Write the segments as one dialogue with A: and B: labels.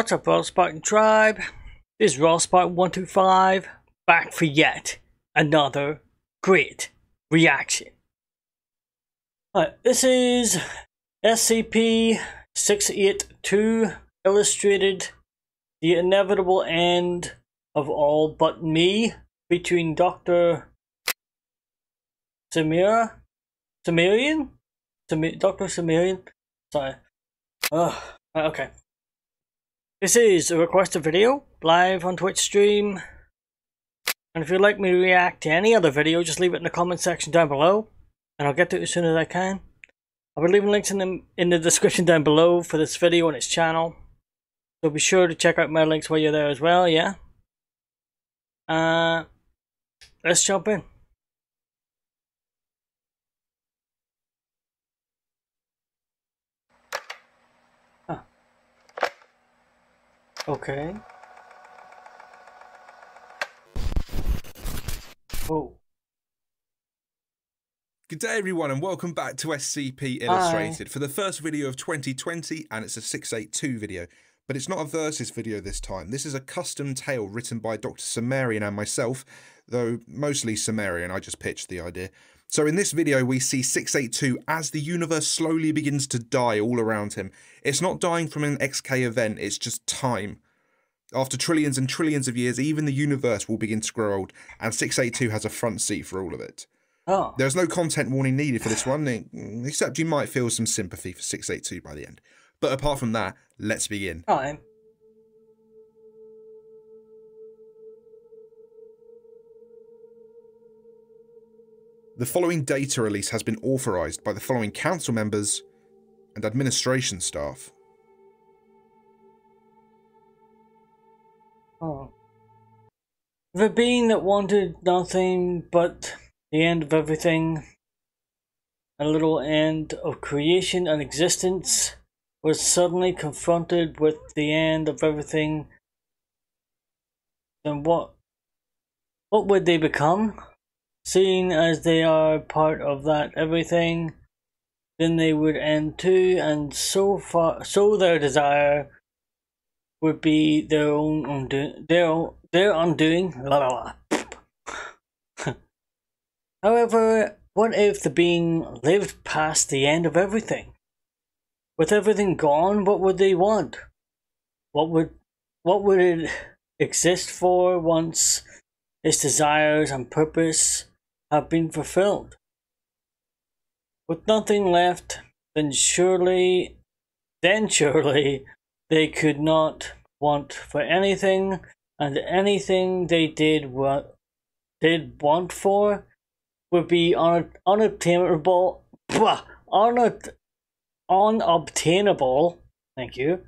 A: What's up, Raw Spartan Tribe? This is Raw Spartan 125, back for yet another great reaction. Alright, this is SCP-682 illustrated The Inevitable End of All But Me, featuring Dr. Dr. Cimmerian? Sorry. Okay. This is a requested video, live on Twitch stream. And if you'd like me to react to any other video, just leave it in the comment section down below, and I'll get to it as soon as I can. I'll be leaving links in the description down below for this video and its channel. So be sure to check out my links while you're there as well, yeah? Let's jump in. Okay. Oh.
B: Good day everyone and welcome back to SCP Illustrated for the first video of 2020, and it's a 682 video. But it's not a versus video this time. This is a custom tale written by Dr. Cimmerian and myself, though mostly Cimmerian, I just pitched the idea. So in this video we see 682 as the universe slowly begins to die all around him. It's not dying from an XK event, it's just time. After trillions and trillions of years, even the universe will begin to grow old, and 682 has a front seat for all of it.
A: Oh.
B: There's no content warning needed for this one, except you might feel some sympathy for 682 by the end. But apart from that, let's begin.
A: Time.
B: The following data release has been authorized by the following council members and administration staff.
A: Oh. The being that wanted nothing but the end of everything, a little end of creation and existence, was suddenly confronted with the end of everything. Then what would they become? Seeing as they are part of that everything, then they would end too, and so their desire would be their own undoing. La la la. However, what if the being lived past the end of everything? With everything gone, what would they want? What would it exist for once its desires and purpose have been fulfilled? With nothing left, then surely they could not want for anything, and anything they did want for would be unobtainable. Unobtainable. Thank you.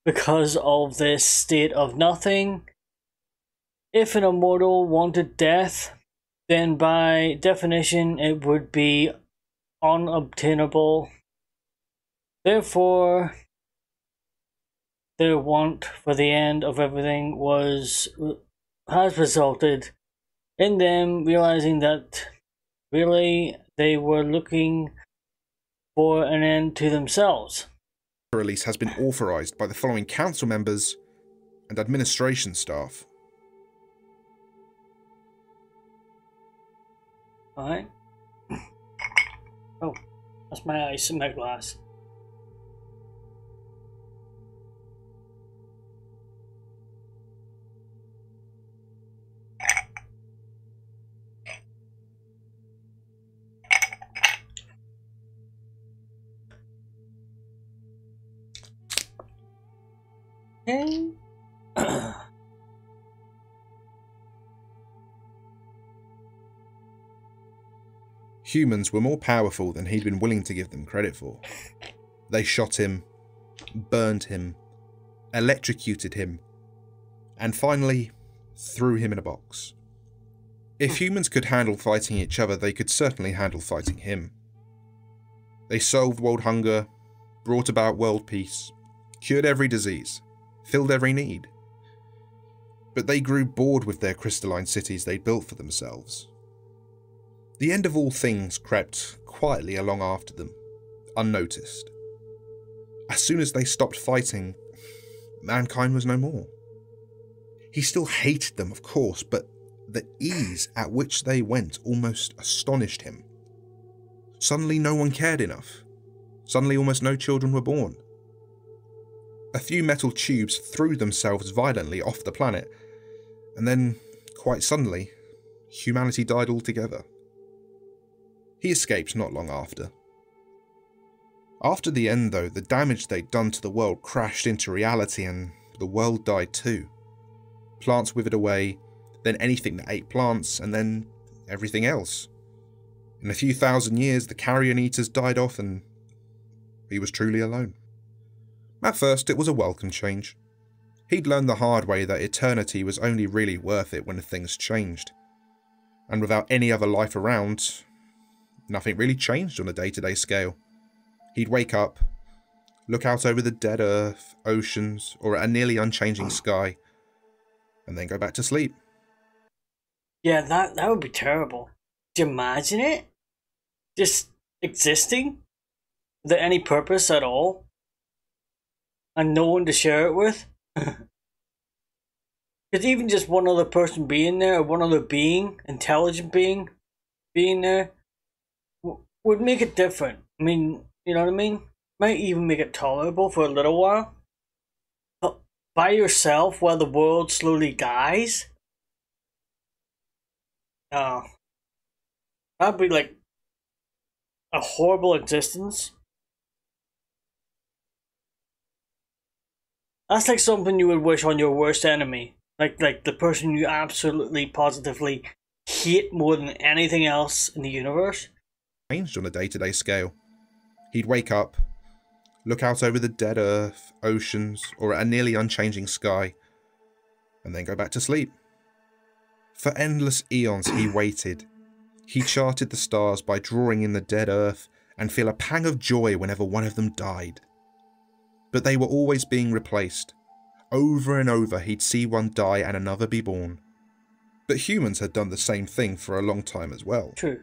A: Because of this state of nothing. If an immortal wanted death, then by definition it would be unobtainable. Therefore, their want for the end of everything has resulted in them realizing that really they were looking for an end to themselves.
B: The release has been authorized by the following council members and administration staff.
A: Alright. Oh, that's my ice in my glass. Okay.
B: Humans were more powerful than he'd been willing to give them credit for. They shot him, burned him, electrocuted him, and finally threw him in a box. If humans could handle fighting each other, they could certainly handle fighting him. They solved world hunger, brought about world peace, cured every disease, filled every need. But they grew bored with their crystalline cities they'd built for themselves. The end of all things crept quietly along after them, unnoticed. As soon as they stopped fighting, mankind was no more. He still hated them, of course, but the ease at which they went almost astonished him. Suddenly no one cared enough. Suddenly almost no children were born. A few metal tubes threw themselves violently off the planet, and then, quite suddenly, humanity died altogether. He escaped not long after. After the end, though, the damage they'd done to the world crashed into reality and the world died too. Plants withered away, then anything that ate plants, and then everything else. In a few thousand years, the carrion eaters died off and he was truly alone. At first, it was a welcome change. He'd learned the hard way that eternity was only really worth it when things changed. And without any other life around, nothing really changed on a day-to-day scale. He'd wake up, look out over the dead earth, oceans, or at a nearly unchanging sky, and then go back to sleep.
A: Yeah, that would be terrible. Do you imagine it? Just existing? Without any purpose at all? And no one to share it with? Because even just one other person being there, or one other being, intelligent being there, would make it different. I mean, you know what I mean? Might even make it tolerable for a little while. But by yourself while the world slowly dies? That'd be like a horrible existence. That's like something you would wish on your worst enemy. Like the person you absolutely, positively hate more than anything else in the universe.
B: Changed on a day-to-day scale. He'd wake up, look out over the dead earth, oceans, or at a nearly unchanging sky, and then go back to sleep. For endless eons he waited. He charted the stars by drawing in the dead earth and feel a pang of joy whenever one of them died. But they were always being replaced. Over and over he'd see one die and another be born. But humans had done the same thing for a long time as well.
A: True.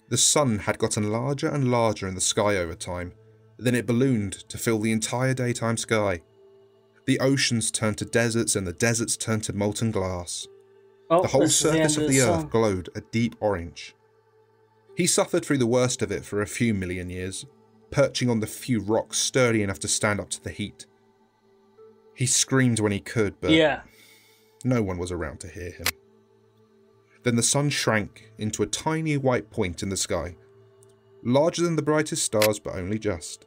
B: The sun had gotten larger and larger in the sky over time. Then it ballooned to fill the entire daytime sky. The oceans turned to deserts and the deserts turned to molten glass.
A: Oh,
B: the whole surface of the earth glowed a deep orange. He suffered through the worst of it for a few million years, perching on the few rocks sturdy enough to stand up to the heat. He screamed when he could, but no one was around to hear him. Then the sun shrank into a tiny white point in the sky, larger than the brightest stars, but only just.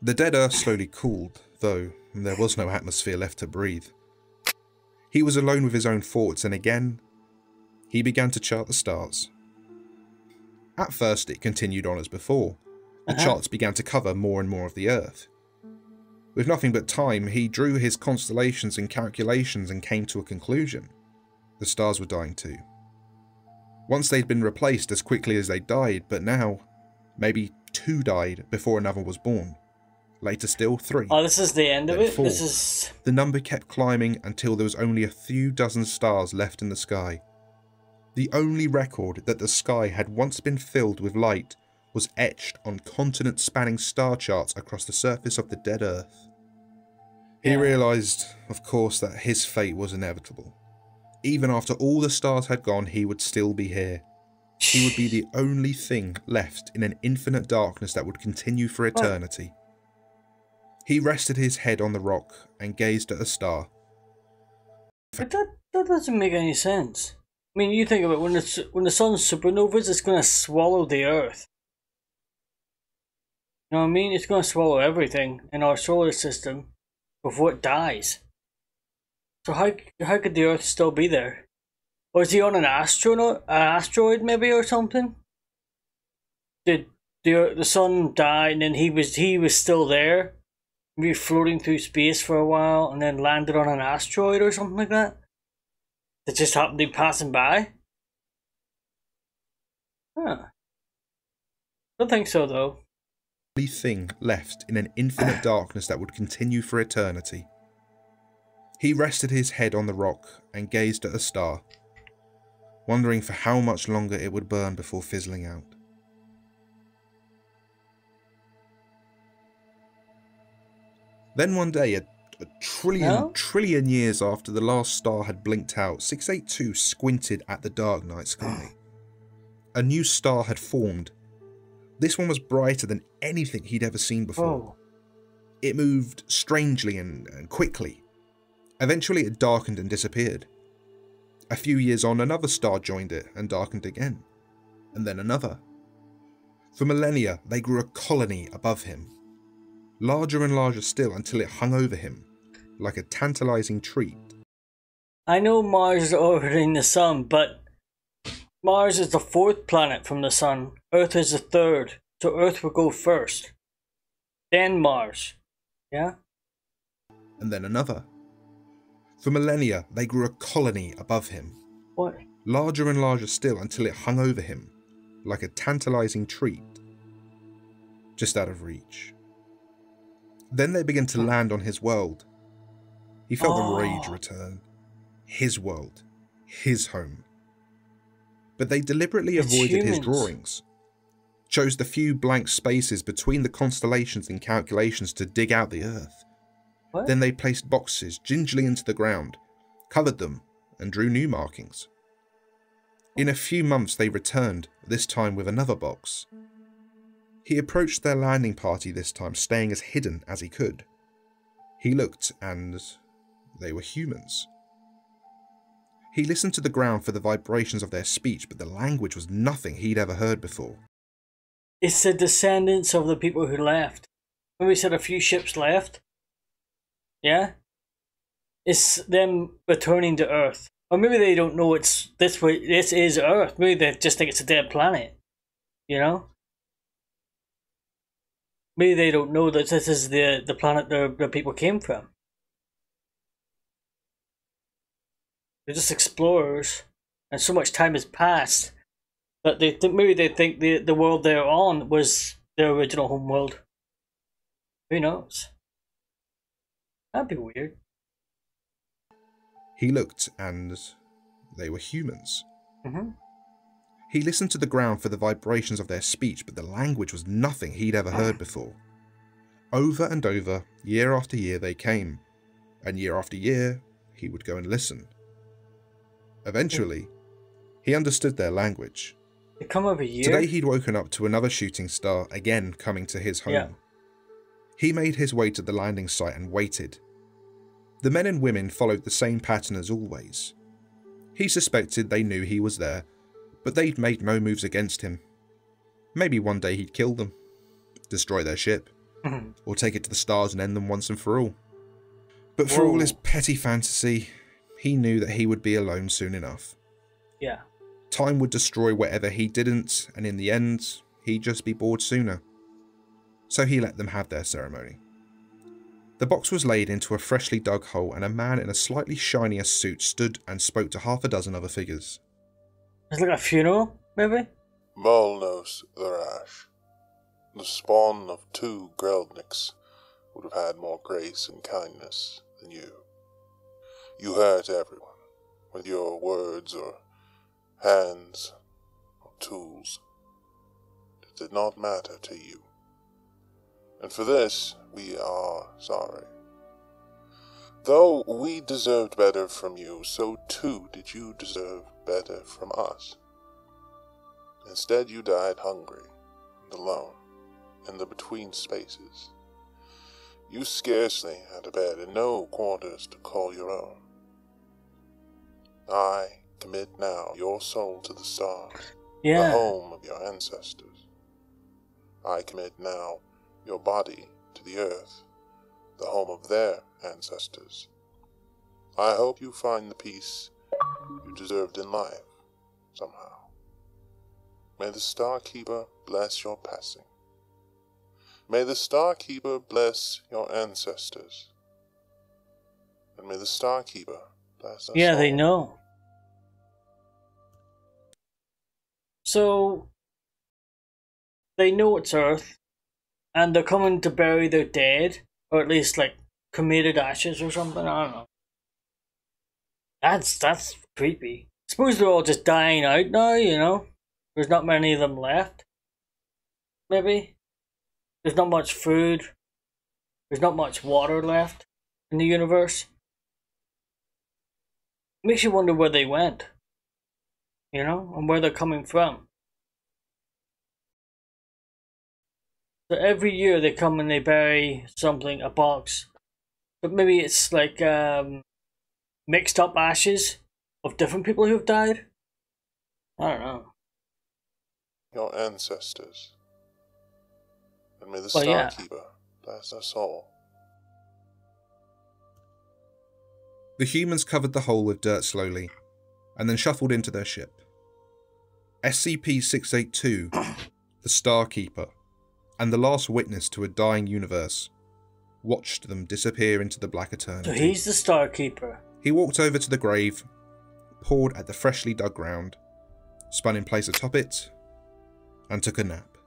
B: The dead earth slowly cooled, though there was no atmosphere left to breathe. He was alone with his own thoughts, and again, he began to chart the stars. At first, it continued on as before. The charts began to cover more and more of the Earth. With nothing but time, he drew his constellations and calculations and came to a conclusion. The stars were dying too. Once they'd been replaced as quickly as they died, but now, maybe 2 died before another was born. Later still, 3.
A: Oh, this is the end of it?
B: 4.
A: This is...
B: The number kept climbing until there was only a few dozen stars left in the sky. The only record that the sky had once been filled with light was etched on continent-spanning star charts across the surface of the dead Earth. He realised, of course, that his fate was inevitable. Even after all the stars had gone, he would still be here. He would be the only thing left in an infinite darkness that would continue for eternity. He rested his head on the rock and gazed at a star.
A: But that doesn't make any sense. I mean, you think of it, when the sun's supernovas, it's going to swallow the Earth. You know what I mean? It's going to swallow everything in our solar system before it dies. So how could the Earth still be there? Or is he on an asteroid maybe or something? Did the sun die and then he was still there? Maybe floating through space for a while and then landed on an asteroid or something like that? That just happened to be passing by? Huh. Don't think so though.
B: Only thing left in an infinite darkness that would continue for eternity. He rested his head on the rock and gazed at a star, wondering for how much longer it would burn before fizzling out. Then one day, a A trillion,
A: No?
B: trillion years after the last star had blinked out, 682 squinted at the dark night sky. A new star had formed. This one was brighter than anything he'd ever seen before.
A: Whoa.
B: It moved strangely and quickly. Eventually it darkened and disappeared. A few years on, another star joined it and darkened again. And then another. For millennia, they grew a colony above him. Larger and larger still until it hung over him, like a tantalizing treat.
A: I know Mars is orbiting the sun, but Mars is the 4th planet from the sun. Earth is the 3rd, so Earth will go first. Then Mars. Yeah?
B: And then another. For millennia, they grew a colony above him.
A: What?
B: Larger and larger still until it hung over him, like a tantalizing treat. Just out of reach. Then they began to land on his world. He felt the rage return. His world. His home. But they deliberately avoided his drawings. Chose the few blank spaces between the constellations in calculations to dig out the Earth.
A: What?
B: Then they placed boxes gingerly into the ground, covered them, and drew new markings. In a few months they returned, this time with another box. He approached their landing party this time, staying as hidden as he could. He looked, and they were humans. He listened to the ground for the vibrations of their speech, but the language was nothing he'd ever heard before.
A: It's the descendants of the people who left. When we said a few ships left. Yeah? It's them returning to Earth. Or maybe they don't know it's this way. This is Earth. Maybe they just think it's a dead planet. You know? Maybe they don't know that this is the planet the people came from. They're just explorers, and so much time has passed that they think maybe they think the world they're on was their original home world. Who knows? That'd be weird.
B: He looked, and they were humans.
A: Mm-hmm.
B: He listened to the ground for the vibrations of their speech, but the language was nothing he'd ever heard before. Over and over, year after year they came, and year after year he would go and listen. Eventually, he understood their language.
A: They come every year?
B: Today he'd woken up to another shooting star again coming to his home.
A: Yeah.
B: He made his way to the landing site and waited. The men and women followed the same pattern as always. He suspected they knew he was there, but they'd made no moves against him. Maybe one day he'd kill them, destroy their ship, or take it to the stars and end them once and for all. But for all his petty fantasy, he knew that he would be alone soon enough.
A: Yeah.
B: Time would destroy whatever he didn't, and in the end, he'd just be bored sooner. So he let them have their ceremony. The box was laid into a freshly dug hole, and a man in a slightly shinier suit stood and spoke to half a dozen other figures.
A: It's like a funeral, maybe?
C: Malnos Tharash, the spawn of 2 Greldniks, would have had more grace and kindness than you. You hurt everyone, with your words or hands or tools. It did not matter to you. And for this, we are sorry. Though we deserved better from you, so too did you deserve better from us. Instead, you died hungry and alone in the between spaces. You scarcely had a bed and no quarters to call your own. I commit now your soul to the stars, the home of your ancestors. I commit now your body to the earth, the home of their ancestors. I hope you find the peace you deserved in life, somehow. May the Star Keeper bless your passing. May the Star Keeper bless your ancestors. And may the Star Keeper bless us
A: Yeah,
C: all.
A: they know. So, they know it's Earth, and they're coming to bury their dead, or at least like cremated ashes or something. I don't know. That's creepy. I suppose they're all just dying out now. You know, there's not many of them left. Maybe there's not much food. There's not much water left. in the universe. Makes you wonder where they went, you know, and where they're coming from. So every year they come and they bury something, a box, but maybe it's like mixed up ashes of different people who've died. I don't know.
C: Your ancestors. And may the
A: Well, yeah.
C: Starkeeper bless us all.
B: The humans covered the hole with dirt slowly, and then shuffled into their ship. SCP-682, the Starkeeper, and the last witness to a dying universe, watched them disappear into the black eternity.
A: So he's the Starkeeper.
B: He walked over to the grave, pawed at the freshly dug ground, spun in place atop it, and took a nap.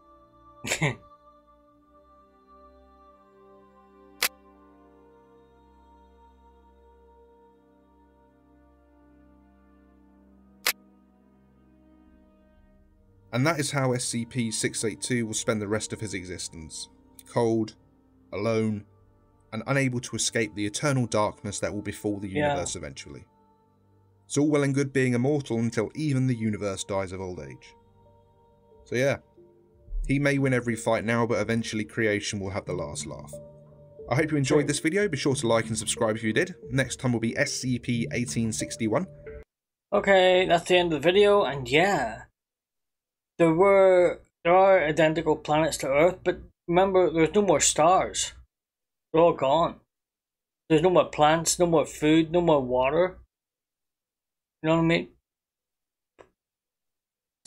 B: And that is how SCP-682 will spend the rest of his existence. Cold, alone, and unable to escape the eternal darkness that will befall the universe eventually. It's all well and good being immortal until even the universe dies of old age. So yeah, he may win every fight now, but eventually creation will have the last laugh. I hope you enjoyed this video. Be sure to like and subscribe if you did. Next time will be SCP-1861.
A: Okay, that's the end of the video, and yeah. There are identical planets to Earth, but remember, there's no more stars. They're all gone. There's no more plants, no more food, no more water. You know what I mean?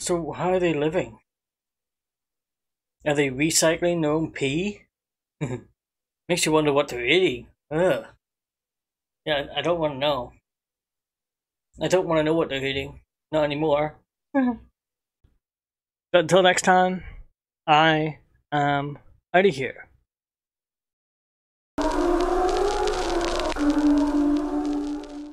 A: So how are they living? Are they recycling their own pee? Makes you wonder what they're eating. Ugh. Yeah, I don't want to know. I don't want to know what they're eating. Not anymore. But until next time, I am out of here.